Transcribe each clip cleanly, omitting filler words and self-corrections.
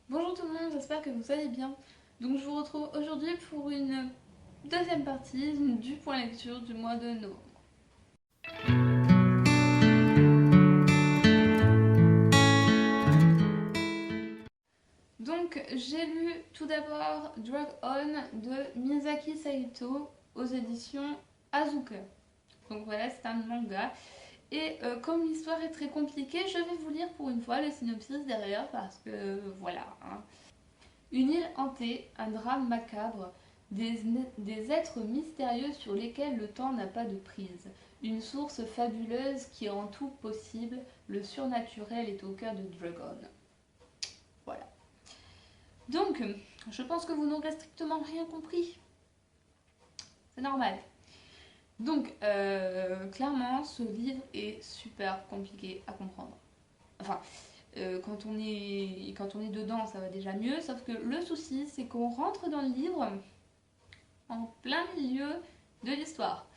Bonjour tout le monde, j'espère que vous allez bien. Donc je vous retrouve aujourd'hui pour une deuxième partie du point lecture du mois de novembre. Donc j'ai lu tout d'abord Drag On de Miyazaki Saito aux éditions Azuka. Donc voilà, c'est un manga. Et comme l'histoire est très compliquée, je vais vous lire pour une fois le synopsis derrière parce que voilà, hein. Une île hantée, un drame macabre, des êtres mystérieux sur lesquels le temps n'a pas de prise, une source fabuleuse qui rend tout possible, le surnaturel est au cœur de Dragon. Voilà. Donc, je pense que vous n'aurez strictement rien compris. C'est normal. Donc, clairement, ce livre est super compliqué à comprendre. Enfin, quand on est dedans, ça va déjà mieux, sauf que le souci, c'est qu'on rentre dans le livre en plein milieu de l'histoire.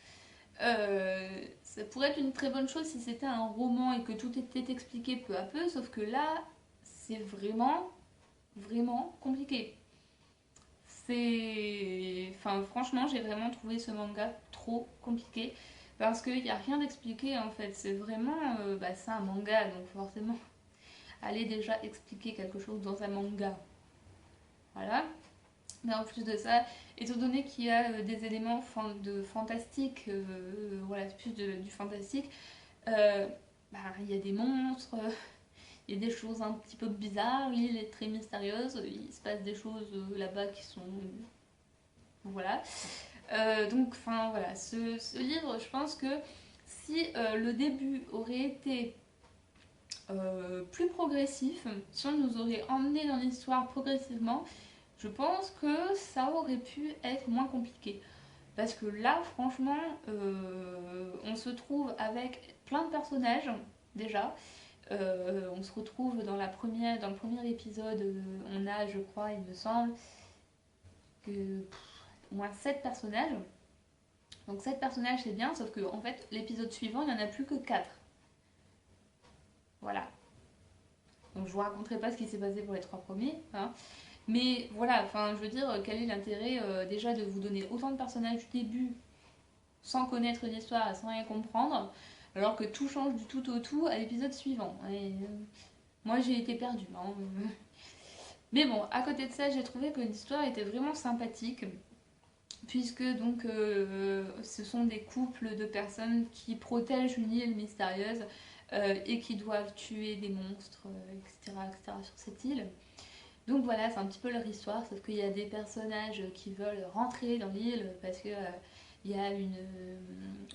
Ça pourrait être une très bonne chose si c'était un roman et que tout était expliqué peu à peu, sauf que là, c'est vraiment, vraiment compliqué. Enfin, franchement, j'ai vraiment trouvé ce manga trop compliqué parce qu'il n'y a rien d'expliqué en fait. C'est vraiment. C'est un manga, donc forcément, aller déjà expliquer quelque chose dans un manga. Voilà. Mais en plus de ça, étant donné qu'il y a des éléments de fantastique, voilà, c'est plus du fantastique, euh, il y a des monstres, il y a des choses un petit peu bizarres, l'île est très mystérieuse, il se passe des choses là-bas qui sont... Voilà. Donc, enfin, voilà, ce livre, je pense que si le début aurait été plus progressif, si on nous aurait emmené dans l'histoire progressivement, je pense que ça aurait pu être moins compliqué. Parce que là, franchement, on se trouve avec plein de personnages, déjà. On se retrouve dans le premier épisode, on a, je crois, il me semble, que au moins 7 personnages. Donc 7 personnages, c'est bien, sauf que en fait, l'épisode suivant, il n'y en a plus que 4. Voilà. Donc je vous raconterai pas ce qui s'est passé pour les 3 premiers, hein. Mais voilà, enfin, je veux dire, quel est l'intérêt déjà de vous donner autant de personnages du début sans connaître l'histoire et sans rien comprendre, alors que tout change du tout au tout à l'épisode suivant. Et, moi j'ai été perdue, hein. Mais bon, à côté de ça, j'ai trouvé que l'histoire était vraiment sympathique, puisque donc ce sont des couples de personnes qui protègent une île mystérieuse et qui doivent tuer des monstres, etc., etc. sur cette île. Donc voilà, c'est un petit peu leur histoire, sauf qu'il y a des personnages qui veulent rentrer dans l'île parce que il y a une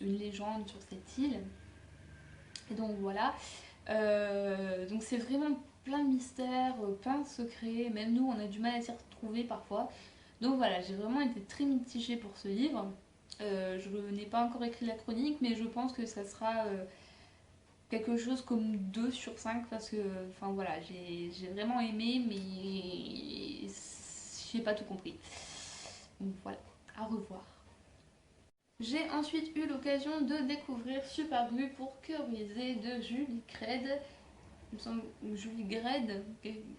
légende sur cette île. Et donc voilà. Donc c'est vraiment plein de mystères, plein de secrets. Même nous, on a du mal à s'y retrouver parfois. Donc voilà, j'ai vraiment été très mitigée pour ce livre. Je n'ai pas encore écrit la chronique, mais je pense que ça sera quelque chose comme 2 sur 5 parce que, enfin voilà, j'ai vraiment aimé, mais j'ai pas tout compris. Donc voilà, à revoir. J'ai ensuite eu l'occasion de découvrir Super Glue pour cœur brisé de Julie Cred. Il me semble Julie Gred,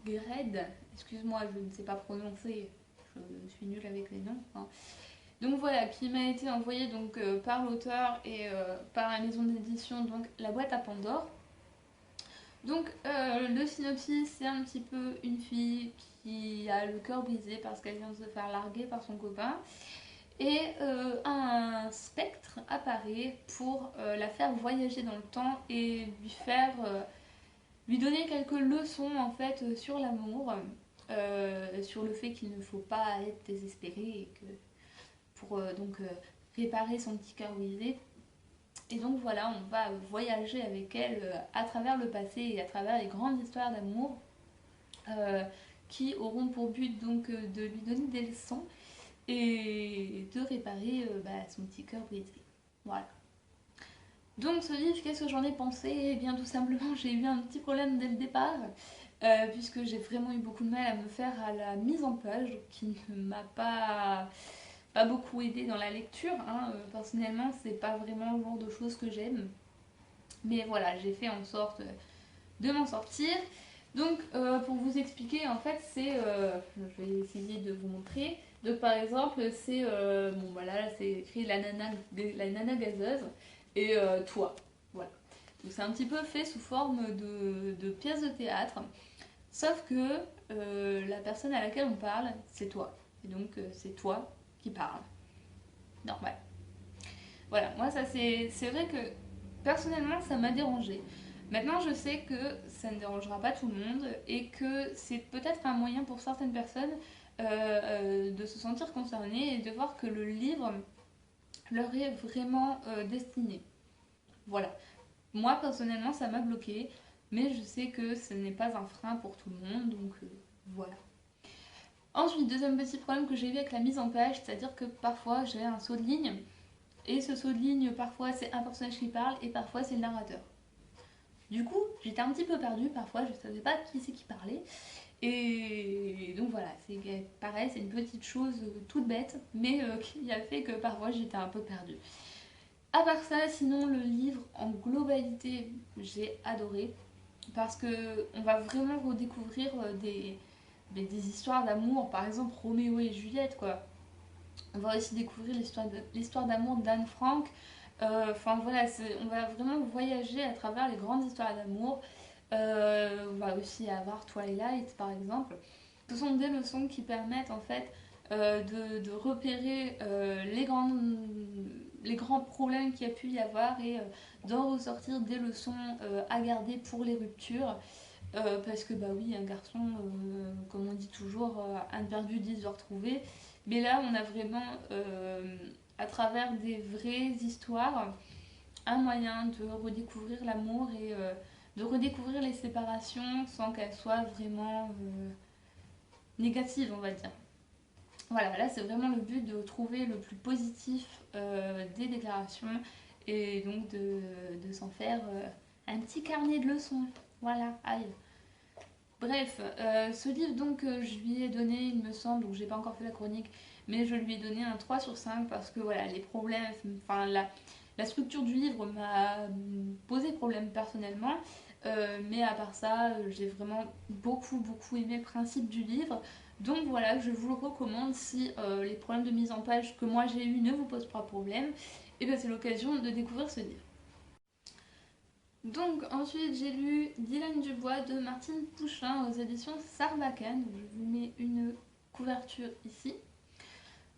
Gred, excuse-moi, je ne sais pas prononcer, je suis nulle avec les noms, hein. Donc voilà, qui m'a été envoyé donc par l'auteur et par la maison d'édition, donc La Boîte à Pandore. Donc le synopsis, c'est un petit peu une fille qui a le cœur brisé parce qu'elle vient de se faire larguer par son copain. Et un spectre apparaît pour la faire voyager dans le temps et lui donner quelques leçons en fait sur l'amour, sur le fait qu'il ne faut pas être désespéré et que pour réparer son petit cœur brisé. Et donc voilà, on va voyager avec elle à travers le passé et à travers les grandes histoires d'amour euh, qui auront pour but donc de lui donner des leçons et de réparer son petit cœur brisé. Voilà. Donc ce livre, qu'est-ce que j'en ai pensé? Eh bien tout simplement, j'ai eu un petit problème dès le départ, puisque j'ai vraiment eu beaucoup de mal à me faire à la mise en page, qui ne m'a pas beaucoup aidé dans la lecture, hein. Personnellement, c'est pas vraiment le genre de choses que j'aime. Mais voilà, j'ai fait en sorte de m'en sortir. Donc pour vous expliquer, en fait, je vais essayer de vous montrer. Donc par exemple, bon voilà, là c'est écrit la nana gazeuse et toi. Voilà. Donc c'est un petit peu fait sous forme de pièce de théâtre, sauf que la personne à laquelle on parle, c'est toi. Et donc c'est toi qui parles. Normal. Voilà, moi ça c'est vrai que personnellement ça m'a dérangé. Maintenant je sais que ça ne dérangera pas tout le monde et que c'est peut-être un moyen pour certaines personnes de se sentir concernées et de voir que le livre leur est vraiment destiné. Voilà. Moi personnellement ça m'a bloqué, mais je sais que ce n'est pas un frein pour tout le monde, donc voilà. Ensuite, deuxième petit problème que j'ai eu avec la mise en page, c'est-à-dire que parfois j'ai un saut de ligne. Et ce saut de ligne, parfois c'est un personnage qui parle et parfois c'est le narrateur. Du coup, j'étais un petit peu perdue, parfois je savais pas qui c'est qui parlait. Et donc voilà, c'est pareil, c'est une petite chose toute bête, mais qui a fait que parfois j'étais un peu perdue. À part ça, sinon le livre en globalité, j'ai adoré. Parce que on va vraiment redécouvrir des histoires d'amour, par exemple Roméo et Juliette, quoi. On va aussi découvrir l'histoire d'amour d'Anne Frank. Enfin voilà, on va vraiment voyager à travers les grandes histoires d'amour. On va aussi avoir Twilight par exemple. Ce sont des leçons qui permettent en fait de repérer les grands problèmes qu'il y a pu y avoir et d'en ressortir des leçons à garder pour les ruptures. Parce que bah oui, un garçon, comme on dit toujours, un de perdu, 10 de retrouvé. Mais là, on a vraiment, à travers des vraies histoires, un moyen de redécouvrir l'amour et de redécouvrir les séparations sans qu'elles soient vraiment négatives, on va dire. Voilà, là c'est vraiment le but de trouver le plus positif des déclarations et donc de s'en faire un petit carnet de leçons. Voilà, aïe. Bref, ce livre donc je lui ai donné, il me semble, donc j'ai pas encore fait la chronique, mais je lui ai donné un 3 sur 5 parce que voilà, les problèmes, enfin la structure du livre m'a posé problème personnellement, mais à part ça, j'ai vraiment beaucoup aimé le principe du livre. Donc voilà, je vous le recommande si les problèmes de mise en page que moi j'ai eu ne vous posent pas problème, et bien c'est l'occasion de découvrir ce livre. Donc ensuite j'ai lu Dylan Dubois de Martine Pouchin aux éditions Sarbacane. Je vous mets une couverture ici.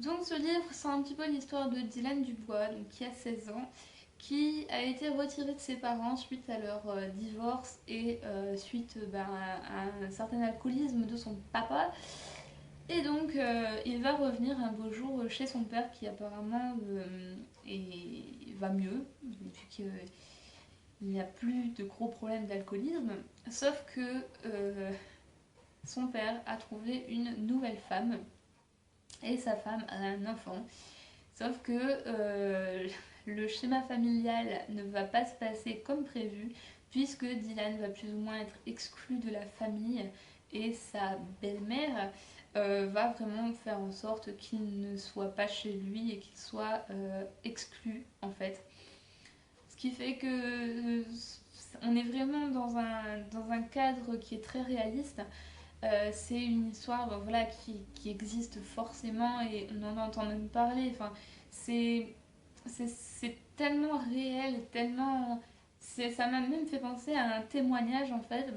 Donc ce livre c'est un petit peu l'histoire de Dylan Dubois donc, qui a 16 ans, qui a été retiré de ses parents suite à leur divorce et suite à un certain alcoolisme de son papa. Et donc il va revenir un beau jour chez son père qui apparemment va mieux, vu il n'y a plus de gros problèmes d'alcoolisme, sauf que son père a trouvé une nouvelle femme et sa femme a un enfant. Sauf que le schéma familial ne va pas se passer comme prévu puisque Dylan va plus ou moins être exclu de la famille et sa belle-mère va vraiment faire en sorte qu'il ne soit pas chez lui et qu'il soit exclu en fait. Ce qui fait que on est vraiment dans un cadre qui est très réaliste. C'est une histoire voilà, qui existe forcément et on en entend même parler. Enfin, c'est tellement réel, tellement... Ça m'a même fait penser à un témoignage en fait,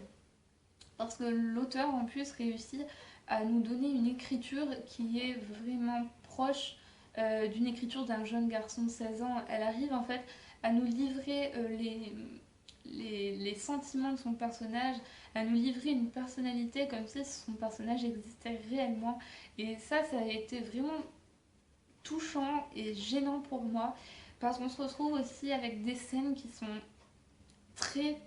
parce que l'auteur en plus réussit à nous donner une écriture qui est vraiment proche d'une écriture d'un jeune garçon de 16 ans. Elle arrive en fait à nous livrer les sentiments de son personnage, à nous livrer une personnalité comme si son personnage existait réellement. Et ça a été vraiment touchant et gênant pour moi, parce qu'on se retrouve aussi avec des scènes qui sont très...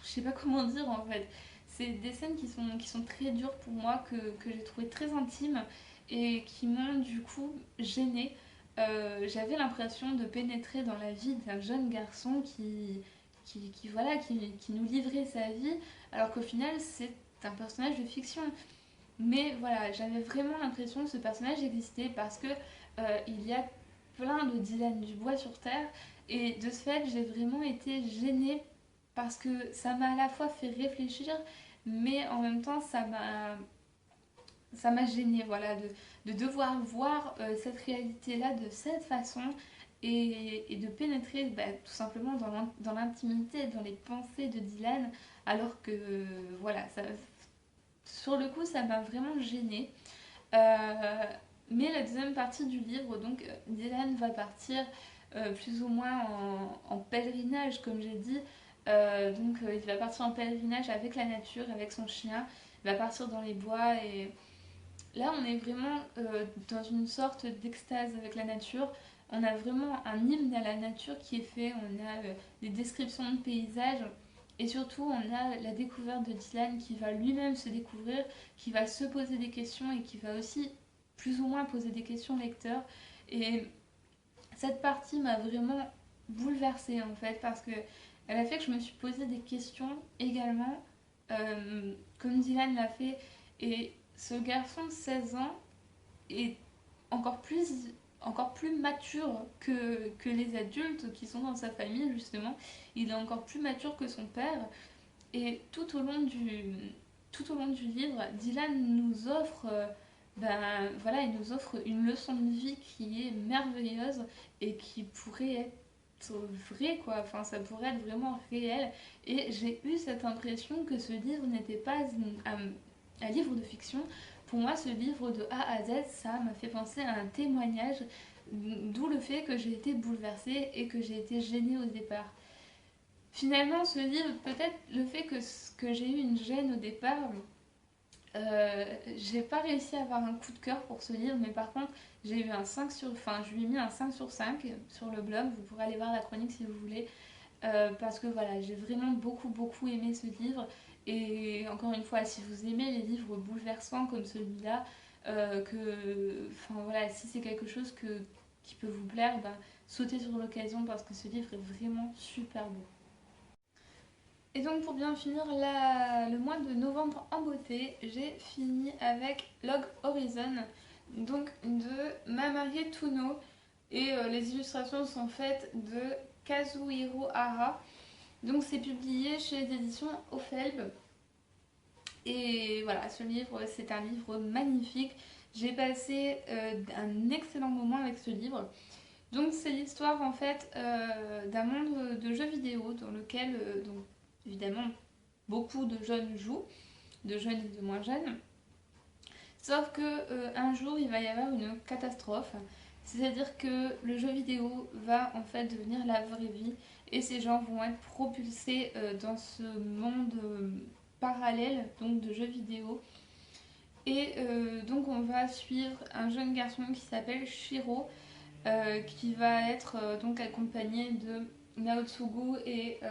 Je sais pas comment dire en fait. C'est des scènes qui sont très dures pour moi, que j'ai trouvé très intimes et qui m'ont du coup gênée. J'avais l'impression de pénétrer dans la vie d'un jeune garçon voilà, qui nous livrait sa vie, alors qu'au final c'est un personnage de fiction. Mais voilà, j'avais vraiment l'impression que ce personnage existait parce que il y a plein de Dylan Dubois sur Terre et de ce fait j'ai vraiment été gênée parce que ça m'a à la fois fait réfléchir, mais en même temps ça m'a gênée, voilà, de devoir voir cette réalité-là de cette façon et de pénétrer bah, tout simplement dans l'intimité, dans les pensées de Dylan, alors que voilà, sur le coup ça m'a vraiment gênée. Euh, mais la deuxième partie du livre, donc Dylan va partir plus ou moins en pèlerinage, comme j'ai dit. Il va partir en pèlerinage avec la nature, avec son chien. Il va partir dans les bois et là on est vraiment dans une sorte d'extase avec la nature. On a vraiment un hymne à la nature qui est fait. On a des descriptions de paysages. Et surtout, on a la découverte de Dylan qui va lui-même se découvrir, qui va se poser des questions et qui va aussi plus ou moins poser des questions au lecteur. Et cette partie m'a vraiment bouleversée en fait parce que elle a fait que je me suis posé des questions également, comme Dylan l'a fait. Et ce garçon de 16 ans est encore plus, encore plus mature que les adultes qui sont dans sa famille justement. Il est encore plus mature que son père. Et tout au long du livre, Dylan nous offre, ben, voilà, il nous offre une leçon de vie qui est merveilleuse et qui pourrait être vraie, quoi. Enfin, ça pourrait être vraiment réel. Et j'ai eu cette impression que ce livre n'était pas un livre de fiction. Pour moi, ce livre de A à Z, ça m'a fait penser à un témoignage, d'où le fait que j'ai été bouleversée et que j'ai été gênée au départ. Finalement, ce livre, peut-être le fait que j'ai eu une gêne au départ, j'ai pas réussi à avoir un coup de cœur pour ce livre, mais par contre, j'ai eu un 5 sur, enfin, je lui ai mis un 5 sur 5 sur le blog, vous pourrez aller voir la chronique si vous voulez, parce que voilà, j'ai vraiment beaucoup aimé ce livre, et encore une fois, si vous aimez les livres bouleversants comme celui-là, enfin voilà, si c'est quelque chose qui peut vous plaire, ben, sautez sur l'occasion parce que ce livre est vraiment super beau. Et donc pour bien finir le mois de novembre en beauté, j'ai fini avec Log Horizon, donc de Mamari Tuno. Et les illustrations sont faites de Kazuhiro Hara. Donc c'est publié chez les éditions Ophelb. Et voilà, ce livre, c'est un livre magnifique. J'ai passé un excellent moment avec ce livre. Donc c'est l'histoire en fait d'un monde de jeux vidéo dans lequel, donc, évidemment, beaucoup de jeunes jouent, de jeunes et de moins jeunes. Sauf que un jour il va y avoir une catastrophe, c'est-à-dire que le jeu vidéo va en fait devenir la vraie vie et ces gens vont être propulsés dans ce monde parallèle donc de jeux vidéo. Et donc on va suivre un jeune garçon qui s'appelle Shiro, qui va être donc accompagné de Naotsugu et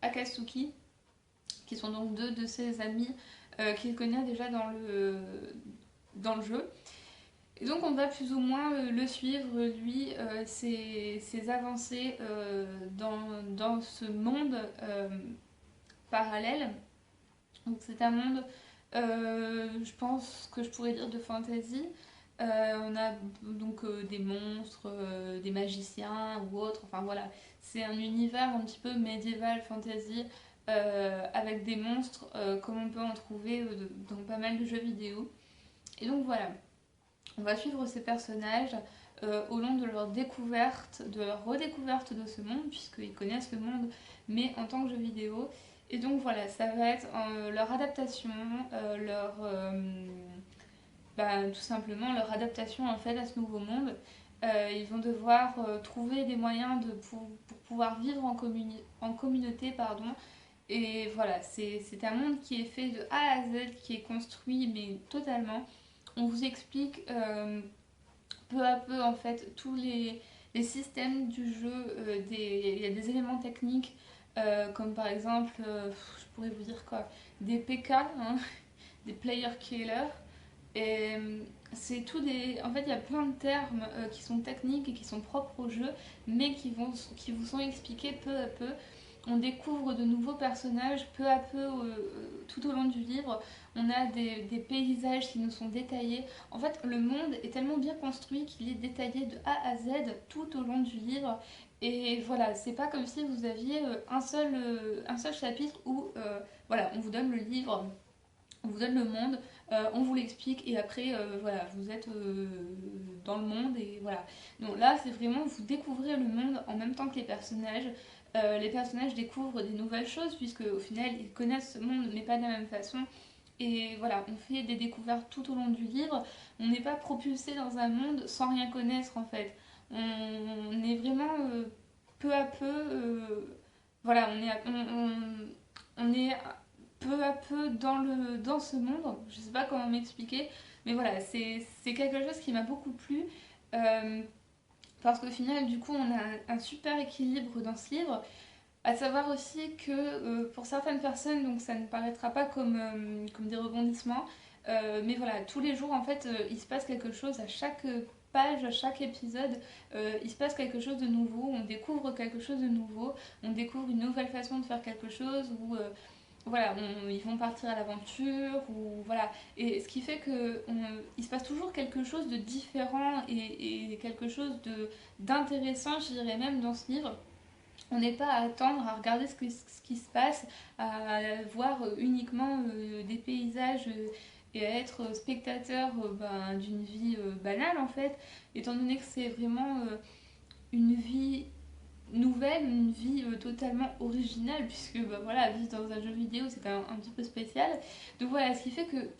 Akatsuki, qui sont donc deux de ses amis qu'il connaît déjà dans le jeu. Et donc on va plus ou moins le suivre, lui, ses avancées dans ce monde parallèle. Donc c'est un monde, je pense que je pourrais dire de fantasy. On a donc des monstres, des magiciens ou autres, enfin voilà, c'est un univers un petit peu médiéval fantasy avec des monstres comme on peut en trouver dans pas mal de jeux vidéo. Et donc voilà, on va suivre ces personnages au long de leur découverte, de leur redécouverte de ce monde, puisqu'ils connaissent le monde, mais en tant que jeu vidéo. Et donc voilà, ça va être leur adaptation, tout simplement leur adaptation en fait à ce nouveau monde. Ils vont devoir trouver des moyens pour pouvoir vivre en communauté, pardon. Et voilà, c'est un monde qui est fait de A à Z, qui est construit, mais totalement. On vous explique peu à peu en fait tous les systèmes du jeu. Il y a des éléments techniques comme par exemple, je pourrais vous dire quoi, des PK, hein, des player killers. Et c'est tout des. En fait, il y a plein de termes qui sont techniques et qui sont propres au jeu, mais qui vous sont expliqués peu à peu. on découvre de nouveaux personnages peu à peu tout au long du livre. On a des paysages qui nous sont détaillés. En fait, le monde est tellement bien construit qu'il est détaillé de A à Z tout au long du livre. Et voilà, c'est pas comme si vous aviez un seul chapitre où voilà, on vous donne le livre, on vous donne le monde, on vous l'explique et après voilà, vous êtes dans le monde et voilà. Donc là, c'est vraiment vous découvrez le monde en même temps que les personnages. Les personnages découvrent des nouvelles choses puisque au final ils connaissent ce monde mais pas de la même façon. Et voilà, on fait des découvertes tout au long du livre. On n'est pas propulsé dans un monde sans rien connaître en fait. On est vraiment peu à peu, voilà, on est peu à peu dans ce monde. Je sais pas comment m'expliquer, mais voilà, c'est quelque chose qui m'a beaucoup plu. Euh, Parce qu'au final, du coup, on a un super équilibre dans ce livre. À savoir aussi que pour certaines personnes, donc ça ne paraîtra pas comme des rebondissements, mais voilà, tous les jours en fait, il se passe quelque chose à chaque page, à chaque épisode, il se passe quelque chose de nouveau, on découvre quelque chose de nouveau, on découvre une nouvelle façon de faire quelque chose, ou voilà, ils vont partir à l'aventure, ou voilà. Et ce qui fait que il se passe toujours quelque chose de différent et quelque chose d'intéressant, je dirais même, dans ce livre. On n'est pas à attendre, à regarder ce qui se passe, à voir uniquement des paysages et à être spectateur d'une vie banale en fait, étant donné que c'est vraiment une vie nouvelle, une vie totalement originale, puisque bah, voilà, vivre dans un jeu vidéo c'est quand même un petit peu spécial. Donc voilà, ce qui fait que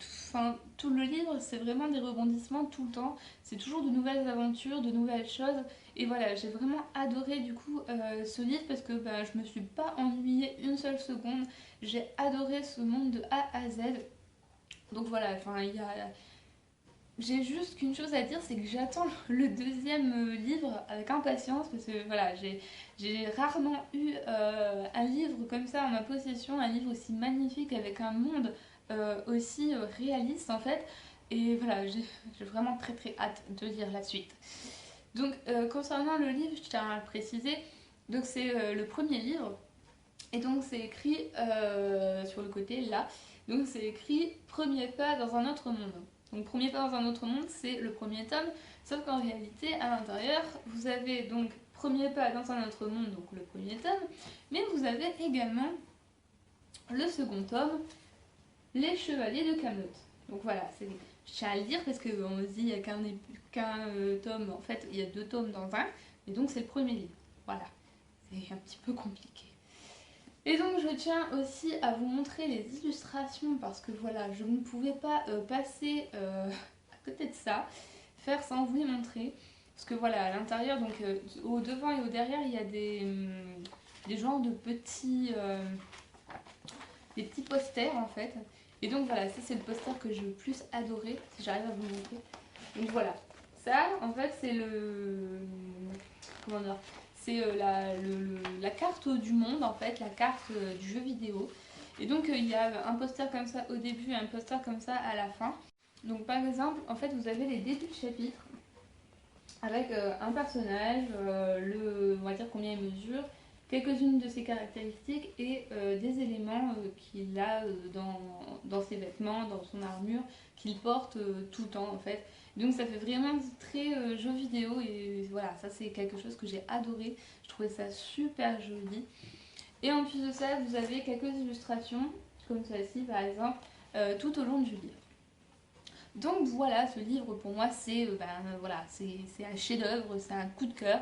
tout le livre c'est vraiment des rebondissements tout le temps, c'est toujours de nouvelles aventures, de nouvelles choses. Et voilà, j'ai vraiment adoré du coup ce livre parce que bah, je me suis pas ennuyée une seule seconde. J'ai adoré ce monde de A à Z. Donc voilà, enfin il y a j'ai juste qu'une chose à dire, c'est que j'attends le deuxième livre avec impatience parce que voilà, j'ai rarement eu un livre comme ça en ma possession, un livre aussi magnifique avec un monde aussi réaliste en fait. Et voilà, j'ai vraiment très très hâte de lire la suite. Donc concernant le livre, je tiens à le préciser, donc c'est le premier livre et donc c'est écrit sur le côté là, donc c'est écrit Premier pas dans un autre monde. Donc Premier pas dans un autre monde, c'est le premier tome, sauf qu'en réalité, à l'intérieur, vous avez donc Premier pas dans un autre monde, donc le premier tome, mais vous avez également le second tome, Les Chevaliers de Camelot. Donc voilà, je tiens à le dire parce qu'on se dit qu'il n'y a qu'un tome, en fait il y a deux tomes dans un, et donc c'est le premier livre. Voilà, c'est un petit peu compliqué. Et donc je tiens aussi à vous montrer les illustrations parce que voilà, je ne pouvais pas passer à côté de ça, faire sans vous les montrer. Parce que voilà, à l'intérieur, donc au devant et au derrière, il y a des genres de des petits posters en fait. Et donc voilà, ça c'est le poster que j'ai le plus adoré, si j'arrive à vous le montrer. Donc voilà, ça en fait c'est comment dire, c'est la carte du monde en fait, la carte du jeu vidéo. Et donc il y a un poster comme ça au début et un poster comme ça à la fin. Donc par exemple, en fait vous avez les débuts de chapitre avec un personnage, on va dire combien il mesure, quelques-unes de ses caractéristiques et des éléments qu'il a dans ses vêtements, dans son armure, qu'il porte tout le temps en fait. Donc ça fait vraiment très jeu vidéo et voilà, ça c'est quelque chose que j'ai adoré. Je trouvais ça super joli. Et en plus de ça, vous avez quelques illustrations, comme celle-ci par exemple, tout au long du livre. Donc voilà, ce livre pour moi c'est voilà, c'est un chef-d'œuvre, c'est un coup de cœur.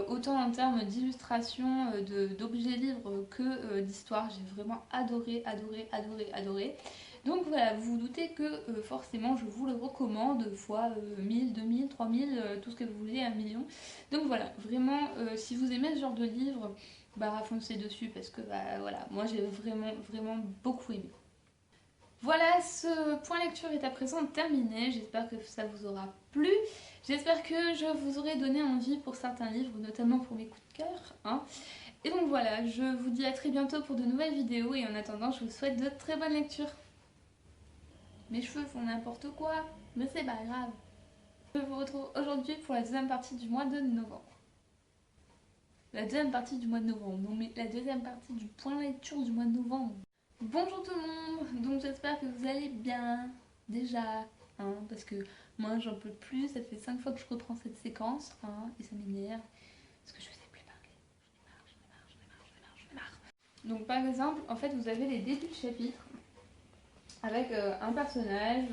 Autant en termes d'illustration, d'objets livres que d'histoire, j'ai vraiment adoré, adoré, adoré, adoré. Donc voilà, vous vous doutez que forcément je vous le recommande fois 1000, 2000, 3000, tout ce que vous voulez, 1 million. Donc voilà, vraiment, si vous aimez ce genre de livre, bah foncez dessus parce que bah, voilà, moi j'ai vraiment, vraiment beaucoup aimé. Voilà, ce point lecture est à présent terminé. J'espère que ça vous aura plu. J'espère que je vous aurai donné envie pour certains livres, notamment pour mes coups de cœur, hein. Et donc voilà, je vous dis à très bientôt pour de nouvelles vidéos et en attendant, je vous souhaite de très bonnes lectures. Mes cheveux font n'importe quoi, mais c'est pas grave. Je vous retrouve aujourd'hui pour la deuxième partie du mois de novembre. la deuxième partie du mois de novembre. Non mais la deuxième partie du point lecture du mois de novembre. Bonjour tout le monde, donc j'espère que vous allez bien, déjà, hein, parce que moi j'en peux plus, ça fait 5 fois que je reprends cette séquence, hein, et ça m'énerve, parce que je sais plus parler, j'en ai marre. Donc par exemple, en fait vous avez les débuts de chapitre, avec un personnage,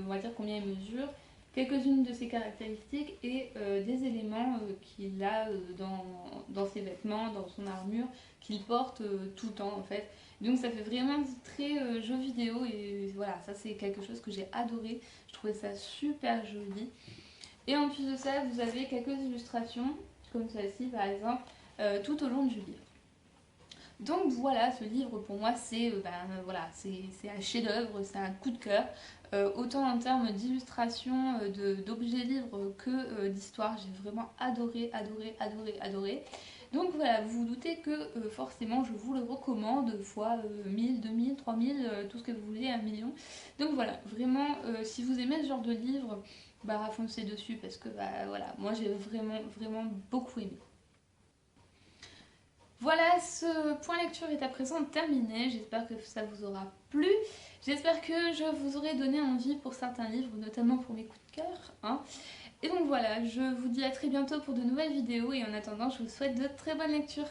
on va dire combien il mesure, quelques-unes de ses caractéristiques et des éléments qu'il a dans ses vêtements, dans son armure, qu'il porte tout le temps en fait. Donc ça fait vraiment très jeu vidéo et voilà, ça c'est quelque chose que j'ai adoré, je trouvais ça super joli. Et en plus de ça, vous avez quelques illustrations, comme celle-ci par exemple, tout au long du livre. Donc voilà, ce livre pour moi c'est voilà, c'est un chef-d'œuvre, c'est un coup de cœur. Autant en termes d'illustration, d'objets livres que d'histoire, j'ai vraiment adoré, adoré, adoré, adoré. Donc voilà, vous vous doutez que forcément je vous le recommande fois 1000, 2000, 3000, tout ce que vous voulez, 1 million. Donc voilà, vraiment, si vous aimez ce genre de livre, bah foncez dessus parce que bah voilà, moi j'ai vraiment, vraiment beaucoup aimé. Voilà, ce point lecture est à présent terminé, j'espère que ça vous aura plu, j'espère que je vous aurai donné envie pour certains livres, notamment pour mes coups de cœur, hein. Et donc voilà, je vous dis à très bientôt pour de nouvelles vidéos et en attendant je vous souhaite de très bonnes lectures.